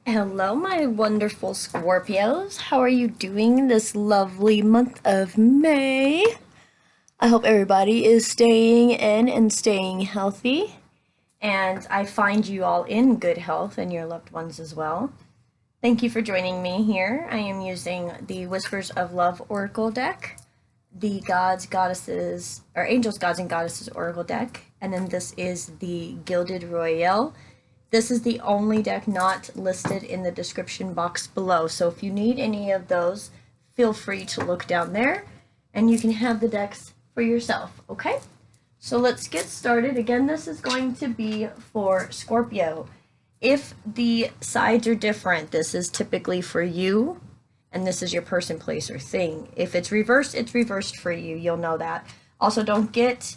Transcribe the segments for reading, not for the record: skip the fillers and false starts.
Hello, my wonderful Scorpios. How are you doing this lovely month of May? I hope everybody is staying in and staying healthy, and I find you all in good health and your loved ones as well. Thank you for joining me here. I am using the Whispers of Love Oracle deck, the Gods, Goddesses, or Angels, Gods, and Goddesses Oracle deck, and then this is the Gilded Royale. This is the only deck not listed in the description box below. So if you need any of those, feel free to look down there and you can have the decks for yourself, okay? So let's get started. Again, this is going to be for Scorpio. If the sides are different, this is typically for you, and this is your person, place, or thing. If it's reversed for you. You'll know that. Also, don't get,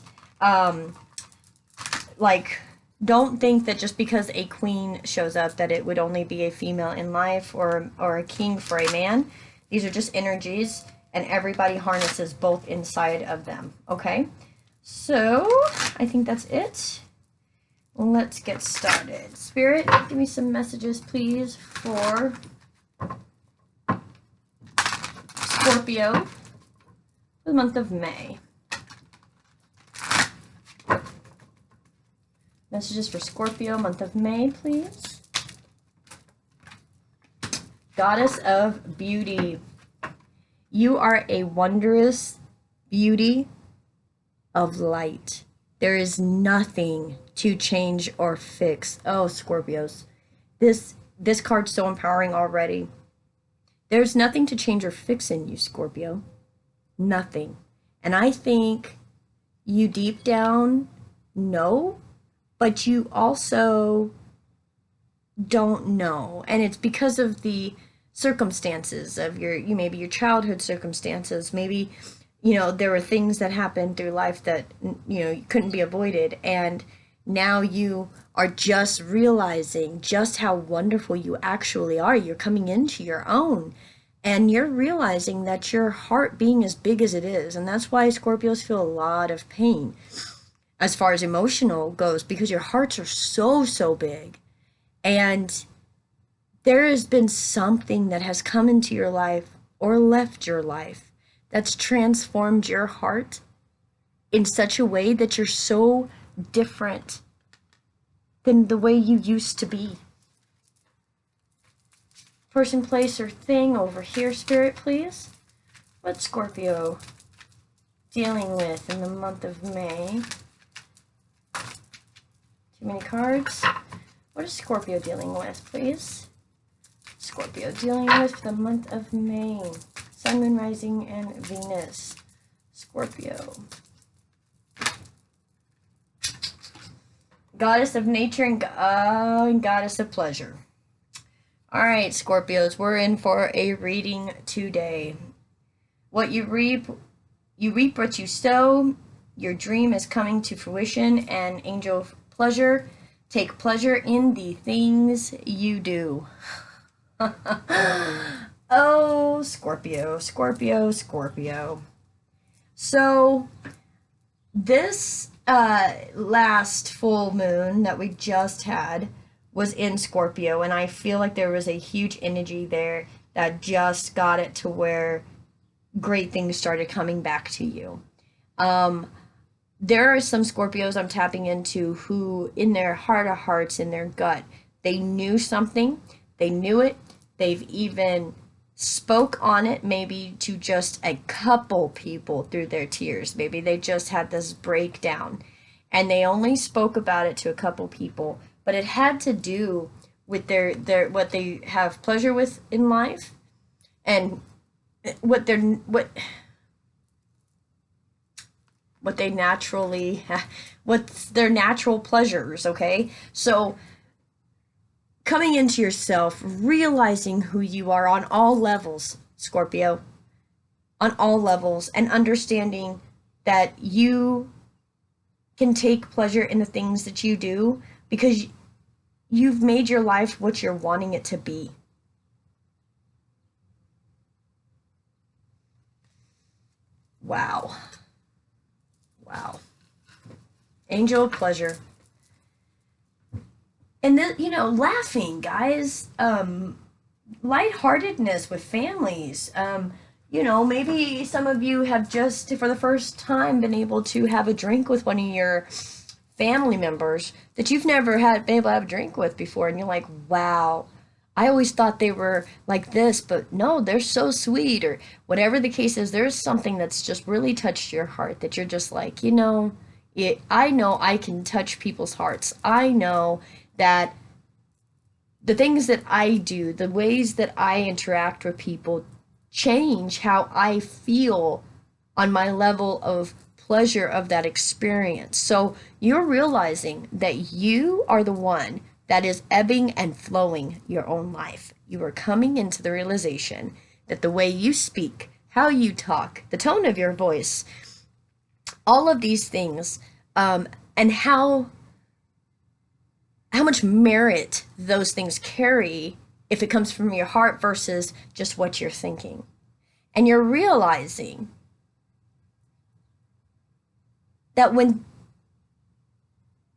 like, don't think that just because a queen shows up that it would only be a female in life or a king for a man. These are just energies, and everybody harnesses both inside of them, okay? So, I think that's it. Let's get started. Spirit, give me some messages, please, for Scorpio for the month of May. Messages for Scorpio, month of May, please. Goddess of Beauty. You are a wondrous beauty of light. There is nothing to change or fix. Oh, Scorpios. This card's so empowering already. There's nothing to change or fix in you, Scorpio. Nothing. And I think you deep down know, but you also don't know. And it's because of the circumstances of maybe your childhood circumstances. Maybe, there were things that happened through life that, couldn't be avoided. And now you are just realizing just how wonderful you actually are. You're coming into your own. And you're realizing that your heart being as big as it is. And that's why Scorpios feel a lot of pain as far as emotional goes, because your hearts are so big. And there has been something that has come into your life or left your life that's transformed your heart in such a way that you're so different than the way you used to be. Person, place, or thing over here, Spirit, please. What's Scorpio dealing with in the month of May? Too many cards. What is Scorpio dealing with, please? Scorpio dealing with the month of May. Sun, Moon, Rising, and Venus. Scorpio. Goddess of Nature and Goddess of Pleasure. All right, Scorpios, we're in for a reading today. What you reap what you sow. Your dream is coming to fruition, and angel of pleasure. Take pleasure in the things you do. Oh, Scorpio, Scorpio, Scorpio. So, this last full moon that we just had was in Scorpio, and I feel like there was a huge energy there that just got it to where great things started coming back to you. There are some Scorpios I'm tapping into who, in their heart of hearts, in their gut, they knew something, they knew it, they've even spoke on it, maybe to just a couple people through their tears. Maybe they just had this breakdown and they only spoke about it to a couple people, but it had to do with their what they have pleasure with in life and what they naturally, what's their natural pleasures, okay? So coming into yourself, realizing who you are on all levels, Scorpio, on all levels, and understanding that you can take pleasure in the things that you do because you've made your life what you're wanting it to be. Wow. Wow. Angel of pleasure. And then, laughing, guys, lightheartedness with families. Maybe some of you have just for the first time been able to have a drink with one of your family members that you've never had been able to have a drink with before, and you're like, wow, I always thought they were like this, but no, they're so sweet, or whatever the case is. There's something that's just really touched your heart that you're just like, I know I can touch people's hearts. I know that the things that I do, the ways that I interact with people, change how I feel on my level of pleasure of that experience. So you're realizing that you are the one that is ebbing and flowing your own life. You are coming into the realization that the way you speak, how you talk, the tone of your voice, all of these things, and how much merit those things carry if it comes from your heart versus just what you're thinking. And you're realizing that when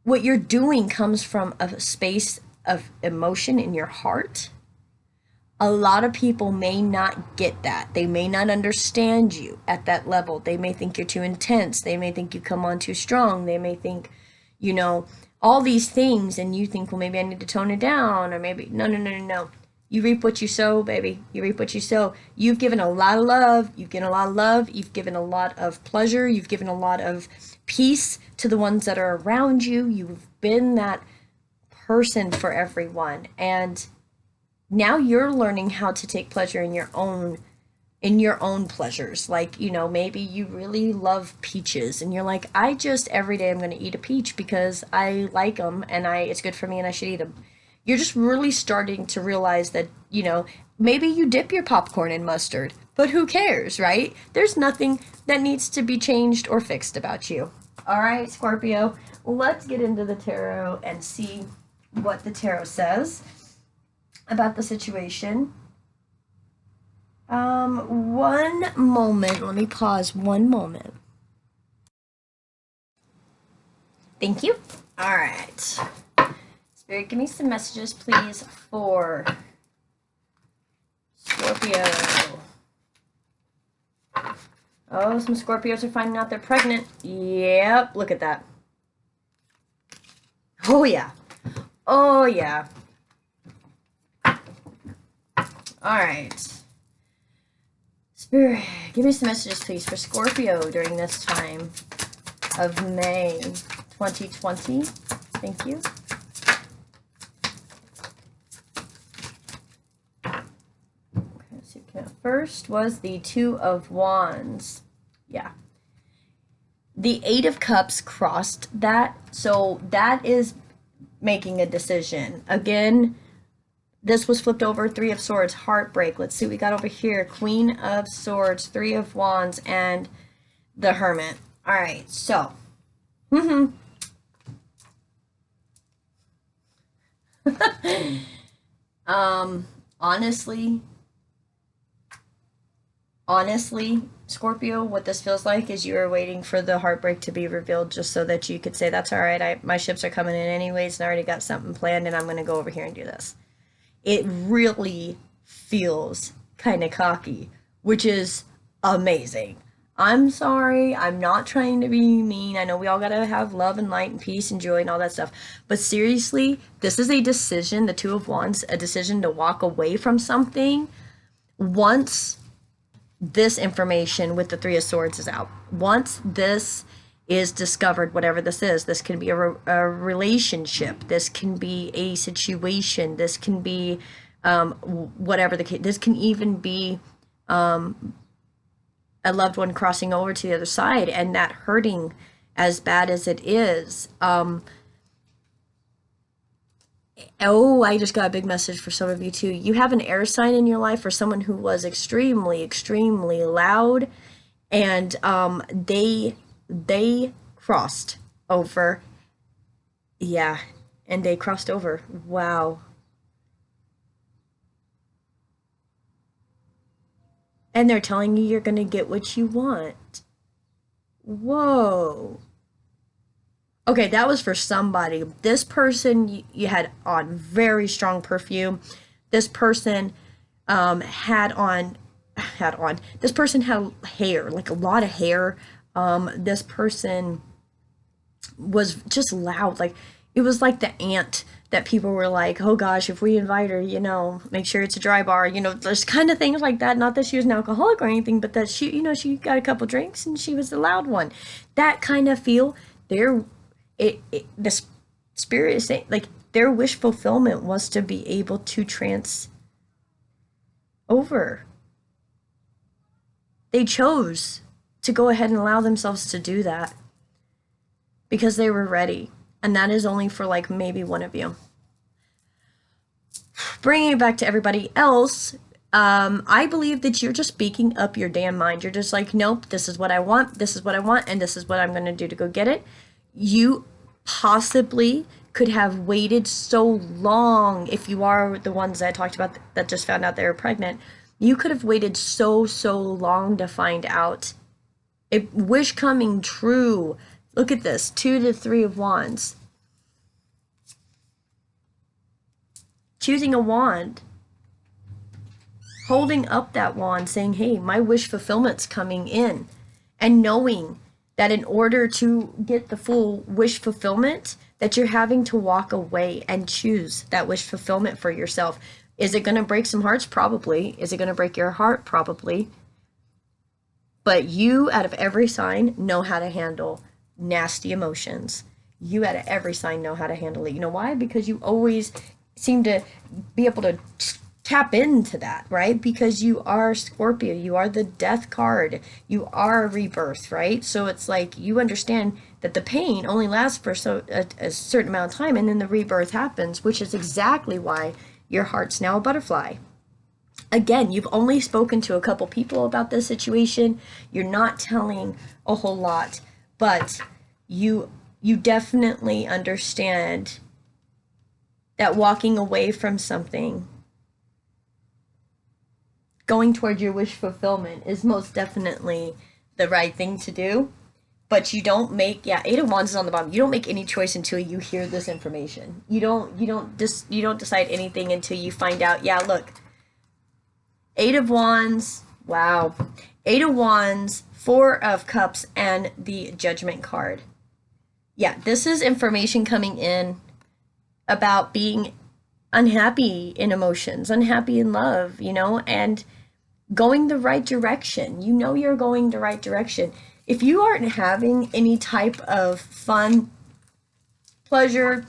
what you're doing comes from a space of emotion in your heart, a lot of people may not get that. They may not understand you at that level. They may think you're too intense. They may think you come on too strong. They may think, all these things, and you think, well, maybe I need to tone it down, or maybe, no. You reap what you sow, baby. You reap what you sow. You've given a lot of love. You've given a lot of love. You've given a lot of pleasure. You've given a lot of peace to the ones that are around you. You've been that person for everyone. And now you're learning how to take pleasure in your own pleasures. Like, maybe you really love peaches and you're like, I just every day I'm going to eat a peach because I like them and it's good for me and I should eat them. You're just really starting to realize that, maybe you dip your popcorn in mustard, but who cares, right? There's nothing that needs to be changed or fixed about you. All right, Scorpio, let's get into the tarot and see what the tarot says about the situation. One moment. Let me pause one moment. Thank you. All right. Spirit, give me some messages, please, for Scorpio. Oh, some Scorpios are finding out they're pregnant. Yep, look at that. Oh, yeah. Oh, yeah. All right. Spirit, give me some messages, please, for Scorpio during this time of May 2020. Thank you. Okay, let's see. First was the Two of Wands. Yeah. The Eight of Cups crossed that. So that is making a decision. Again, this was flipped over, Three of Swords, heartbreak. Let's see what we got over here. Queen of Swords, Three of Wands, and the Hermit. All right, so. Honestly, Scorpio, what this feels like is you are waiting for the heartbreak to be revealed just so that you could say, that's all right, my ships are coming in anyways, and I already got something planned, and I'm going to go over here and do this. It really feels kind of cocky, which is amazing. I'm sorry, I'm not trying to be mean. I know we all gotta have love and light and peace and joy and all that stuff. But seriously, this is a decision, the Two of Wands, a decision to walk away from something once this information with the Three of Swords is out. Once this is discovered, whatever this can be a relationship, this can be a situation, this can be whatever the case, this can even be a loved one crossing over to the other side and that hurting as bad as it is. Oh, I just got a big message for some of you too. You have an air sign in your life or someone who was extremely, extremely loud, and they crossed over. Yeah, and they crossed over. Wow. And they're telling you you're going to get what you want. Whoa. Okay, that was for somebody. This person, you had on very strong perfume. This person had on this person had hair, like a lot of hair. This person was just loud, like it was like the aunt that people were like, oh gosh, if we invite her, make sure it's a dry bar, there's kind of things like that. Not that she was an alcoholic or anything, but that she got a couple drinks and she was the loud one. That kind of feel there. The spirit is saying, like, their wish fulfillment was to be able to trans over. They chose to go ahead and allow themselves to do that because they were ready. And that is only for like maybe one of you. Bringing it back to everybody else, I believe that you're just speaking up your damn mind. You're just like, nope, this is what I want, this is what I want, and this is what I'm going to do to go get it. You possibly could have waited so long, if you are the ones that I talked about that just found out they were pregnant. You could have waited so long to find out. A wish coming true. Look at this, 2 to 3 of wands. Choosing a wand. Holding up that wand saying, hey, my wish fulfillment's coming in. And knowing that in order to get the full wish fulfillment, that you're having to walk away and choose that wish fulfillment for yourself. Is it going to break some hearts? Probably. Is it going to break your heart? Probably. But you, out of every sign, know how to handle nasty emotions. You, out of every sign, know how to handle it. You know why? Because you always seem to be able to tap into that, right? Because you are Scorpio. You are the death card. You are rebirth, right? So it's like you understand that the pain only lasts for a certain amount of time, and then the rebirth happens, which is exactly why your heart's now a butterfly. Again, you've only spoken to a couple people about this situation. You're not telling a whole lot, but you definitely understand that walking away from something, going toward your wish fulfillment, is most definitely the right thing to do. But you don't make, 8 of wands is on the bottom. You don't make any choice until you hear this information. You don't decide anything until you find out, look, 8 of wands, wow. 8 of wands, 4 of cups, and the judgment card. Yeah, this is information coming in about being unhappy in emotions, unhappy in love, and going the right direction. You're going the right direction. If you aren't having any type of fun, pleasure,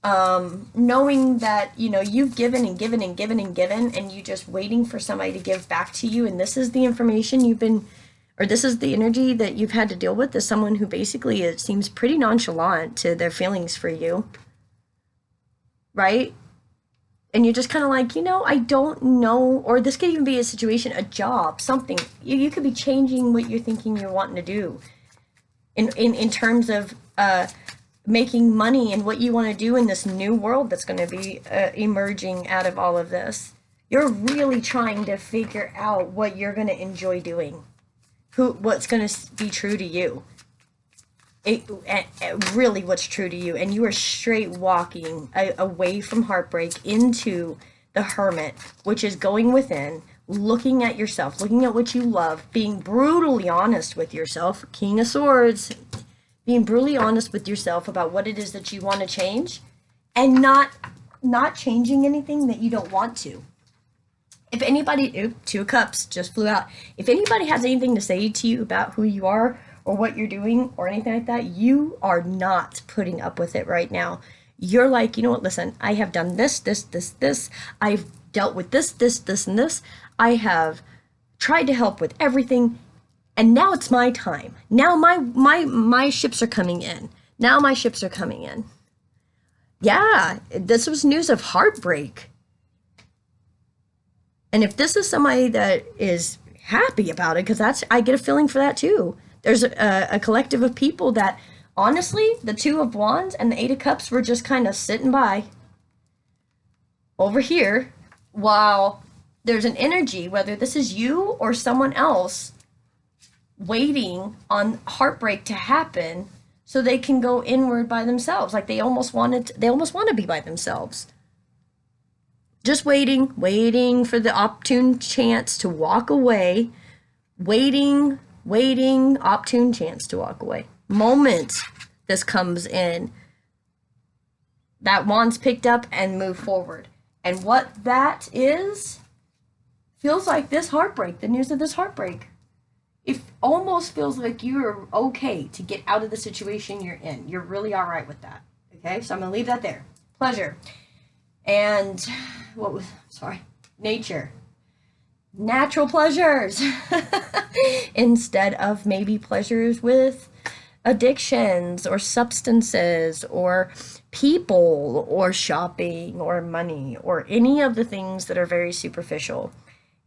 knowing that, you've given and given and given and given, and you just waiting for somebody to give back to you, and this is the information this is the energy that you've had to deal with, is someone who basically, it seems pretty nonchalant to their feelings for you, right? And you're just kind of like, I don't know, or this could even be a situation, a job, something. You could be changing what you're thinking you're wanting to do in terms of making money and what you want to do in this new world that's going to be emerging out of all of this. You're really trying to figure out what you're going to enjoy doing, what's going to be true to you. Really what's true to you, and you are straight walking away from heartbreak into the hermit, which is going within, looking at yourself, looking at what you love, being brutally honest with yourself, King of Swords, being brutally honest with yourself about what it is that you want to change, and not changing anything that you don't want to. If anybody, 2 of cups just flew out. If anybody has anything to say to you about who you are or what you're doing or anything like that, you are not putting up with it right now. You're like, you know what, listen, I have done this. I've dealt with this, and this. I have tried to help with everything, and now it's my time. Now my ships are coming in. Yeah, this was news of heartbreak. And if this is somebody that is happy about it, because I get a feeling for that too. There's a collective of people that, honestly, the 2 of wands and the 8 of cups were just kind of sitting by over here while there's an energy, whether this is you or someone else, waiting on heartbreak to happen so they can go inward by themselves. Like they almost want to be by themselves. Just waiting for the opportune chance to walk away. Waiting, opportune chance to walk away. Moment this comes in, that wand's picked up and move forward. And what that is, feels like this heartbreak, the news of this heartbreak. It almost feels like you're okay to get out of the situation you're in. You're really all right with that. Okay, so I'm going to leave that there. Pleasure. And nature. Natural pleasures. Instead of maybe pleasures with addictions or substances or people or shopping or money or any of the things that are very superficial.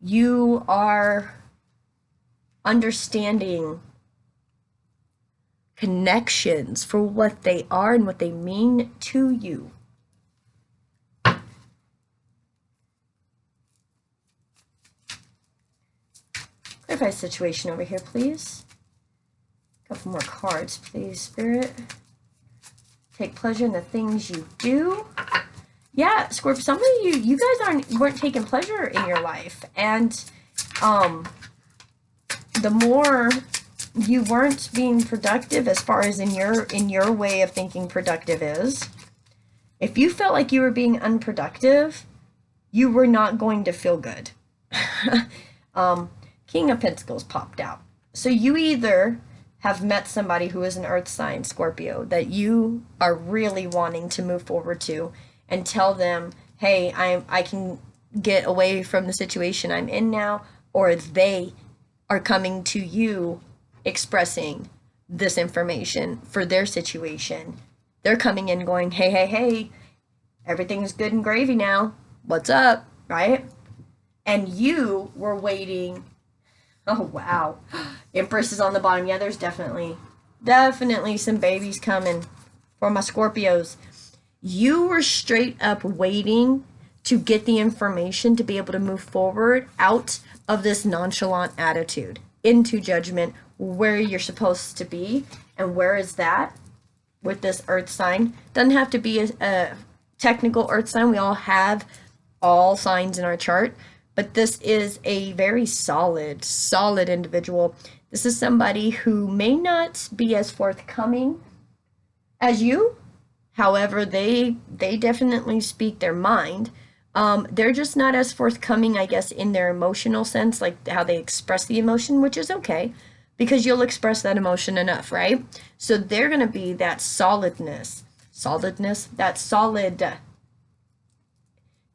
You are understanding connections for what they are and what they mean to you. Clarify situation over here, please. A couple more cards, please, Spirit. Take pleasure in the things you do. Yeah, Scorpio, some of you guys weren't taking pleasure in your life, and the more you weren't being productive, as far as in your way of thinking productive is, if you felt like you were being unproductive, you were not going to feel good. King of Pentacles popped out. So you either have met somebody who is an earth sign, Scorpio, that you are really wanting to move forward to and tell them, hey, I can get away from the situation I'm in now, or they are coming to you expressing this information for their situation. They're coming in going, hey, everything's good and gravy now. What's up, right? And you were waiting. Oh, wow. Empress is on the bottom. Yeah, there's definitely some babies coming for my Scorpios. You were straight up waiting to get the information to be able to move forward out of this nonchalant attitude into judgment, where you're supposed to be. And where is that with this earth sign? Doesn't have to be a technical earth sign. We all have all signs in our chart. But this is a very solid individual. This is somebody who may not be as forthcoming as you. However, they definitely speak their mind. They're just not as forthcoming, I guess, in their emotional sense, like how they express the emotion, which is okay, because you'll express that emotion enough, right? So they're going to be that solidness, that solid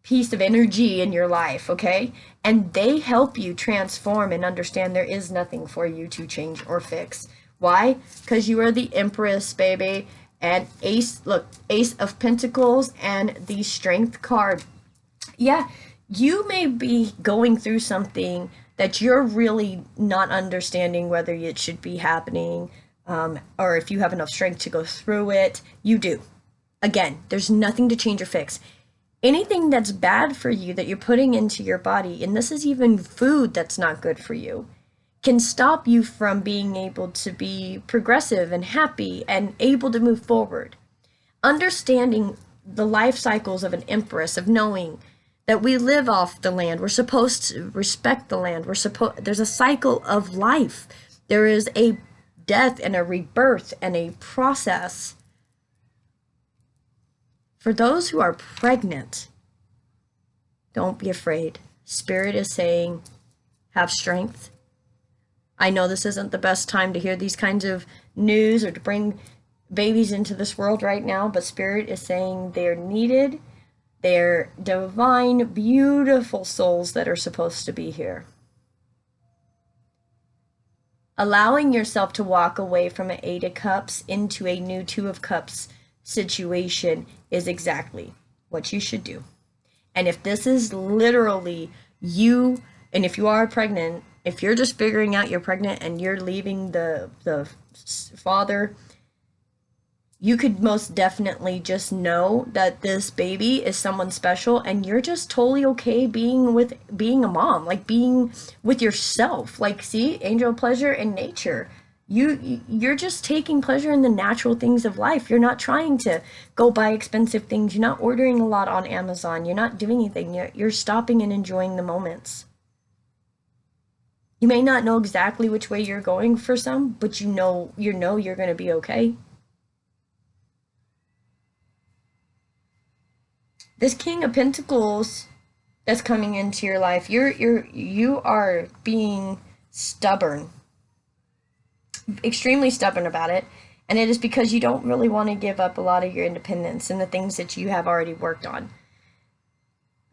piece of energy in your life, okay? And they help you transform and understand there is nothing for you to change or fix. Why? Because you are the Empress, baby. And Ace of Pentacles and the Strength card. Yeah, you may be going through something that you're really not understanding whether it should be happening, or if you have enough strength to go through it. You do. Again, there's nothing to change or fix. Anything that's bad for you that you're putting into your body, and this is even food that's not good for you, can stop you from being able to be progressive and happy and able to move forward. Understanding the life cycles of an empress, of knowing that we live off the land, we're supposed to respect the land, there's a cycle of life. There is a death and a rebirth and a process. For those who are pregnant, don't be afraid. Spirit is saying, have strength. I know this isn't the best time to hear these kinds of news or to bring babies into this world right now, but Spirit is saying they're needed. They're divine, beautiful souls that are supposed to be here. Allowing yourself to walk away from an 8 of Cups into a new 2 of Cups situation is exactly what you should do. And if this is literally you, and if you are pregnant, if you're just figuring out you're pregnant and you're leaving the father, you could most definitely just know that this baby is someone special, and you're just totally okay being a mom, like being with yourself. Like, see, angel pleasure in nature. You're just taking pleasure in the natural things of life. You're not trying to go buy expensive things. You're not ordering a lot on Amazon. You're not doing anything. You're stopping and enjoying the moments. You may not know exactly which way you're going for some, but you know you're going to be okay. This King of Pentacles that's coming into your life, you are being stubborn. Extremely stubborn about it, and it is because you don't really want to give up a lot of your independence and the things that you have already worked on.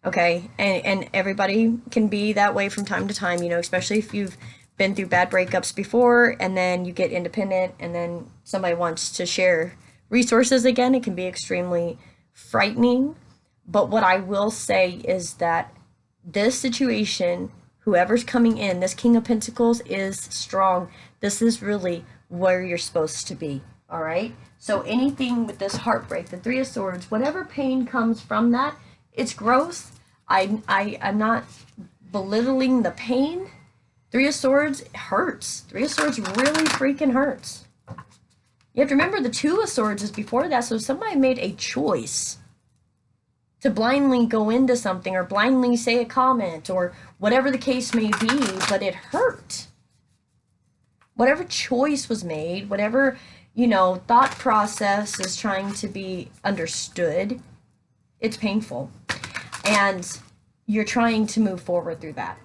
Okay, and everybody can be that way from time to time, you know, especially if you've been through bad breakups before and then you get independent and then somebody wants to share resources again. It can be extremely frightening. But what I will say is that this situation, whoever's coming in, this King of Pentacles is strong. This is really where you're supposed to be, all right? So anything with this heartbreak, the Three of Swords, whatever pain comes from that, it's growth. I'm not belittling the pain. Three of Swords hurts. Three of Swords really freaking hurts. You have to remember the Two of Swords is before that, so somebody made a choice to blindly go into something or blindly say a comment or whatever the case may be, but it hurt. Whatever choice was made, whatever, you know, thought process is trying to be understood, it's painful. And you're trying to move forward through that.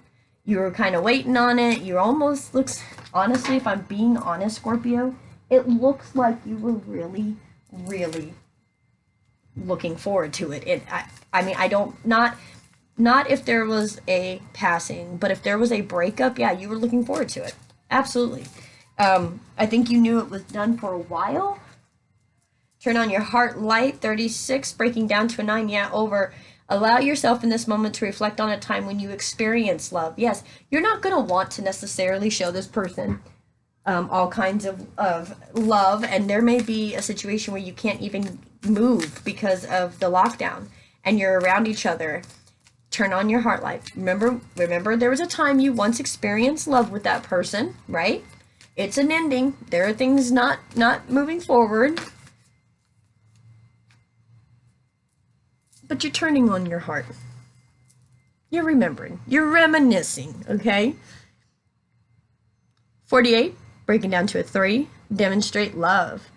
You're kind of waiting on it. You almost looks, honestly, if I'm being honest, Scorpio, it looks like you were really, really looking forward to it. I mean, I don't, not if there was a passing, but if there was a breakup, yeah, you were looking forward to it. Absolutely. I think you knew it was done for a while. Turn on your heart light, 36, breaking down to a 9, yeah, over. Allow yourself in this moment to reflect on a time when you experienced love. Yes, you're not going to want to necessarily show this person all kinds of love, and there may be a situation where you can't even move because of the lockdown, and you're around each other. Turn on your heart light. Remember there was a time you once experienced love with that person, right? It's an ending. There are things not moving forward. But you're turning on your heart. You're remembering. You're reminiscing, okay? 48, breaking down to a 3, demonstrate love.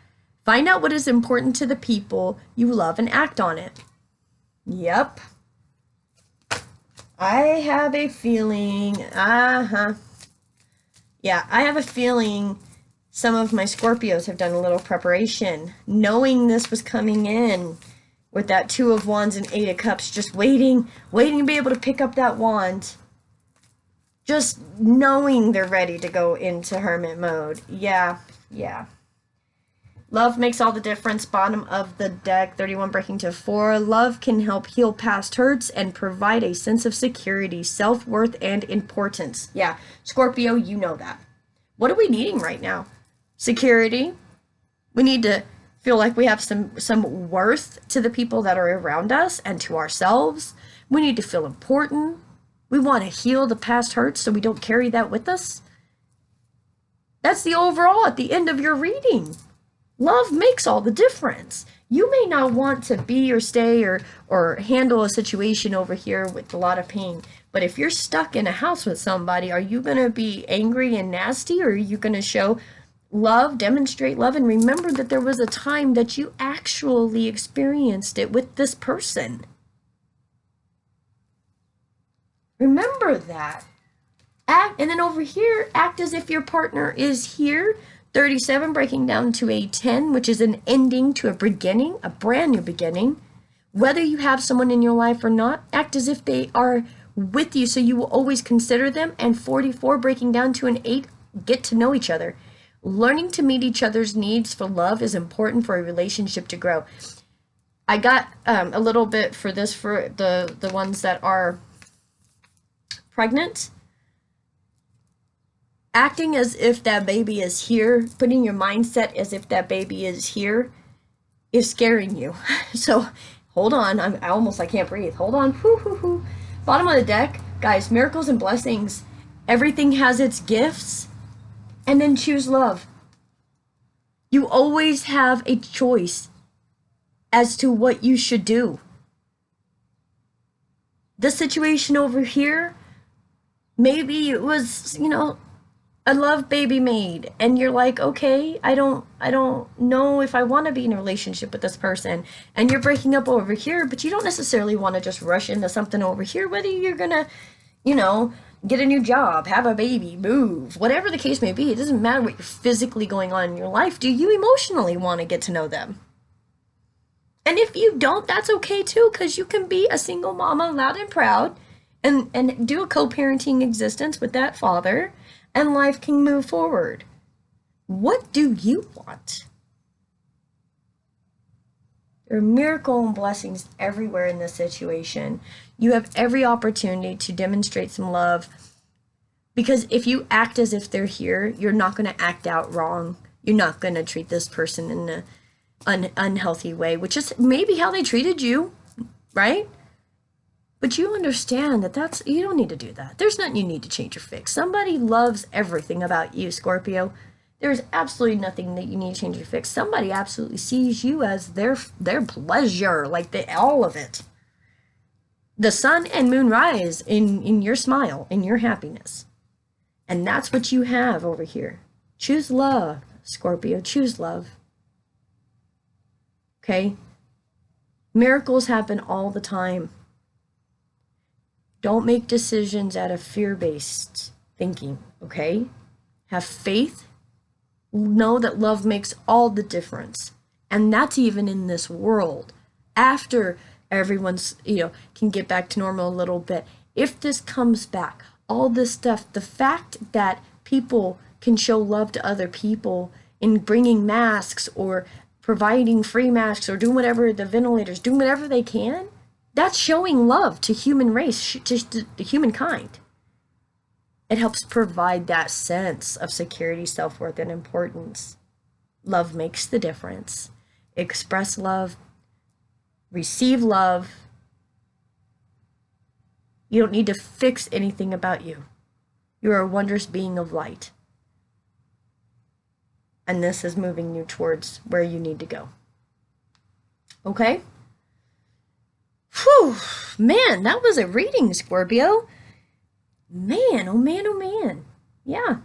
Find out what is important to the people you love and act on it. Yep. I have a feeling, yeah, I have a feeling some of my Scorpios have done a little preparation, knowing this was coming in with that 2 of Wands and 8 of Cups, just waiting to be able to pick up that wand. Just knowing they're ready to go into hermit mode. Yeah. Love makes all the difference. Bottom of the deck, 31 breaking to 4. Love can help heal past hurts and provide a sense of security, self-worth, and importance. Yeah, Scorpio, you know that. What are we needing right now? Security. We need to feel like we have some worth to the people that are around us and to ourselves. We need to feel important. We want to heal the past hurts so we don't carry that with us. That's the overall at the end of your reading. Love makes all the difference. You may not want to be or stay or handle a situation over here with a lot of pain, but if you're stuck in a house with somebody, are you going to be angry and nasty, or are you going to show love, demonstrate love, and remember that there was a time that you actually experienced it with this person? Remember that. Act, and then over here, act as if your partner is here. 37, breaking down to a 10, which is an ending to a beginning, a brand new beginning. Whether you have someone in your life or not, act as if they are with you, so you will always consider them. And 44, breaking down to an 8, get to know each other. Learning to meet each other's needs for love is important for a relationship to grow. I got a little bit for this for the ones that are pregnant. Acting as if that baby is here, putting your mindset as if that baby is here, is scaring you. So hold on. I can't breathe. Hold on. Bottom of the deck, guys, miracles and blessings. Everything has its gifts. And then choose love. You always have a choice as to what you should do. The situation over here, maybe it was, a love baby made, and you're like, okay, I don't know if I want to be in a relationship with this person, and you're breaking up over here, but you don't necessarily want to just rush into something over here, whether you're gonna, you know get a new job, have a baby, move, whatever the case may be. It doesn't matter what you're physically going on in your life. Do you emotionally want to get to know them? And if you don't, that's okay too, because you can be a single mama, loud and proud, and do a co-parenting existence with that father, and life can move forward. What do you want? There are miracles and blessings everywhere in this situation. You have every opportunity to demonstrate some love, because if you act as if they're here, you're not going to act out wrong. You're not going to treat this person in an unhealthy way, which is maybe how they treated you, right? But you understand that you don't need to do that. There's nothing you need to change or fix. Somebody loves everything about you, Scorpio. There's absolutely nothing that you need to change or fix. Somebody absolutely sees you as their pleasure, like all of it. The sun and moon rise in your smile, in your happiness. And that's what you have over here. Choose love, Scorpio. Choose love. Okay? Miracles happen all the time. Don't make decisions out of fear-based thinking, okay? Have faith. Know that love makes all the difference. And that's even in this world. After everyone's, can get back to normal a little bit. If this comes back, all this stuff, the fact that people can show love to other people in bringing masks or providing free masks or doing whatever, the ventilators, doing whatever they can, that's showing love to human race, to humankind. It helps provide that sense of security, self-worth, and importance. Love makes the difference. Express love. Receive love. You don't need to fix anything about you. You are a wondrous being of light. And this is moving you towards where you need to go. Okay? Whew, man, that was a reading, Scorpio. Man, oh man, oh man. Yeah.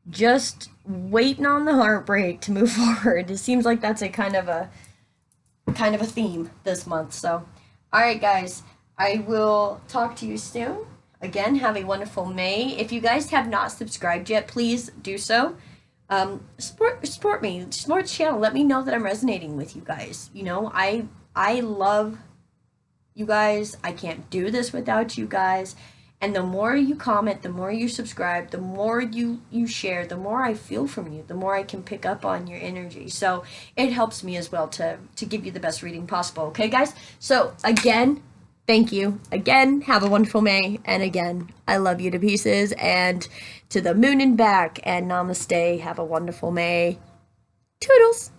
Just waiting on the heartbreak to move forward. It seems like that's a kind of a theme this month. So, all right, guys, I will talk to you soon. Again, have a wonderful May. If you guys have not subscribed yet, please do so. Support me, support the channel. Let me know that I'm resonating with you guys. I love you guys. I can't do this without you guys. And the more you comment, the more you subscribe, the more you share, the more I feel from you, the more I can pick up on your energy. So it helps me as well to give you the best reading possible. Okay, guys? So again, thank you. Again, have a wonderful May. And again, I love you to pieces. And to the moon and back. And namaste. Have a wonderful May. Toodles.